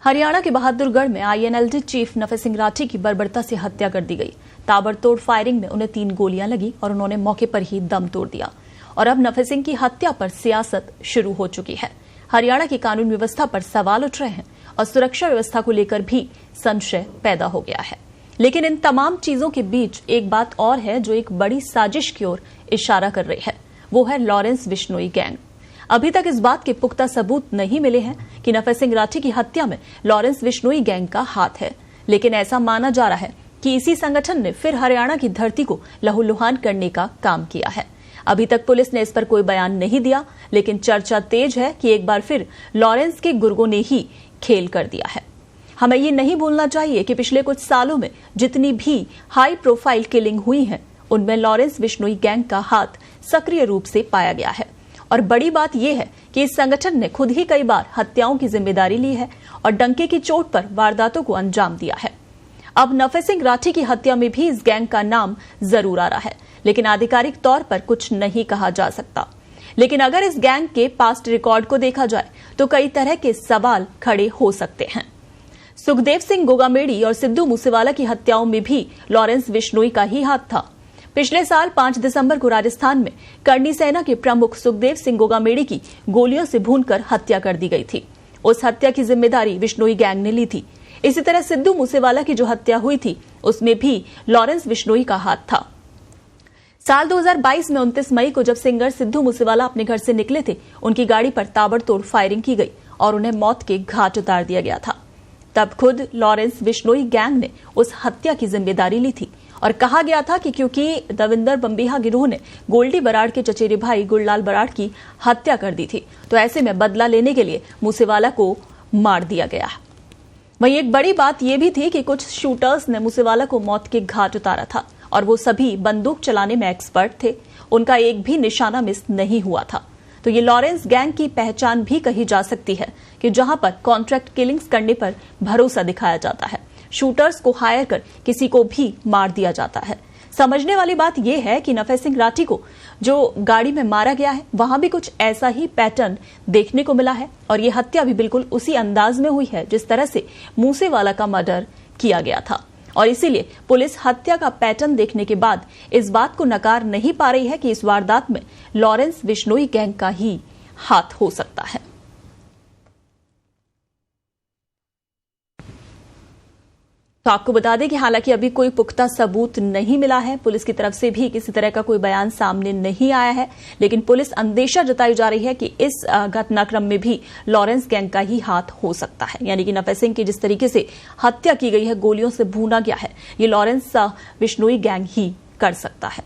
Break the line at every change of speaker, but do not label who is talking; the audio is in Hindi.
हरियाणा के बहादुरगढ़ में आईएनएलडी चीफ नफे सिंह राठी की बर्बरता से हत्या कर दी गई। ताबड़तोड़ फायरिंग में उन्हें 3 गोलियां लगी और उन्होंने मौके पर ही दम तोड़ दिया। और अब नफे सिंह की हत्या पर सियासत शुरू हो चुकी है। हरियाणा की कानून व्यवस्था पर सवाल उठ रहे हैं और सुरक्षा व्यवस्था को लेकर भी संशय पैदा हो गया है। लेकिन इन तमाम चीजों के बीच एक बात और है जो एक बड़ी साजिश की ओर इशारा कर रही है। वो है लॉरेंस बिश्नोई गैंग। अभी तक इस बात के पुख्ता सबूत नहीं मिले हैं कि नफे सिंह राठी की हत्या में लॉरेंस बिश्नोई गैंग का हाथ है, लेकिन ऐसा माना जा रहा है कि इसी संगठन ने फिर हरियाणा की धरती को लहूलुहान करने का काम किया है। अभी तक पुलिस ने इस पर कोई बयान नहीं दिया, लेकिन चर्चा तेज है कि एक बार फिर लॉरेंस के गुर्गों ने ही खेल कर दिया है। हमें ये नहीं भूलना चाहिए कि पिछले कुछ सालों में जितनी भी हाई प्रोफाइल किलिंग हुई है, उनमें लॉरेंस बिश्नोई गैंग का हाथ सक्रिय रूप से पाया गया है। और बड़ी बात यह है कि इस संगठन ने खुद ही कई बार हत्याओं की जिम्मेदारी ली है और डंके की चोट पर वारदातों को अंजाम दिया है। अब नफे सिंह राठी की हत्या में भी इस गैंग का नाम जरूर आ रहा है, लेकिन आधिकारिक तौर पर कुछ नहीं कहा जा सकता। लेकिन अगर इस गैंग के पास्ट रिकॉर्ड को देखा जाए तो कई तरह के सवाल खड़े हो सकते हैं। सुखदेव सिंह गोगामेड़ी और सिद्धू मूसेवाला की हत्याओं में भी लॉरेंस बिश्नोई का ही हाथ था। पिछले साल 5 दिसंबर को राजस्थान में करनी सेना के प्रमुख सुखदेव सिंह गोगामेड़ी की गोलियों से भूनकर हत्या कर दी गई थी। उस हत्या की जिम्मेदारी बिश्नोई गैंग ने ली थी। इसी तरह सिद्धू मूसेवाला की जो हत्या हुई थी उसमें भी लॉरेंस बिश्नोई का हाथ था। साल 2022 में 29 मई को जब सिंगर सिद्धू मूसेवाला अपने घर से निकले थे, उनकी गाड़ी पर ताबड़तोड़ फायरिंग की गई और उन्हें मौत के घाट उतार दिया गया था। तब खुद लॉरेंस बिश्नोई गैंग ने उस हत्या की जिम्मेदारी ली थी और कहा गया था कि क्योंकि दविंदर बंबिहा गिरोह ने गोल्डी बराड़ के चचेरे भाई गुरलाल बराड़ की हत्या कर दी थी, तो ऐसे में बदला लेने के लिए मूसेवाला को मार दिया गया। वहीं एक बड़ी बात यह भी थी कि कुछ शूटर्स ने मूसेवाला को मौत के घाट उतारा था और वो सभी बंदूक चलाने में एक्सपर्ट थे। उनका एक भी निशाना मिस नहीं हुआ था। तो ये लॉरेंस गैंग की पहचान भी कही जा सकती है कि जहां पर कॉन्ट्रैक्ट किलिंग्स करने पर भरोसा दिखाया जाता है, शूटर्स को हायर कर किसी को भी मार दिया जाता है। समझने वाली बात यह है कि नफे सिंह राठी को जो गाड़ी में मारा गया है, वहां भी कुछ ऐसा ही पैटर्न देखने को मिला है और ये हत्या भी बिल्कुल उसी अंदाज में हुई है जिस तरह से मूसेवाला का मर्डर किया गया था। और इसीलिए पुलिस हत्या का पैटर्न देखने के बाद इस बात को नकार नहीं पा रही है कि इस वारदात में लॉरेंस बिश्नोई गैंग का ही हाथ हो सकता है। तो आपको बता दें कि हालांकि अभी कोई पुख्ता सबूत नहीं मिला है, पुलिस की तरफ से भी किसी तरह का कोई बयान सामने नहीं आया है, लेकिन पुलिस अंदेशा जताई जा रही है कि इस घटनाक्रम में भी लॉरेंस गैंग का ही हाथ हो सकता है। यानी कि नफे सिंह की जिस तरीके से हत्या की गई है, गोलियों से भूना गया है, ये लॉरेंस बिश्नोई गैंग ही कर सकता है।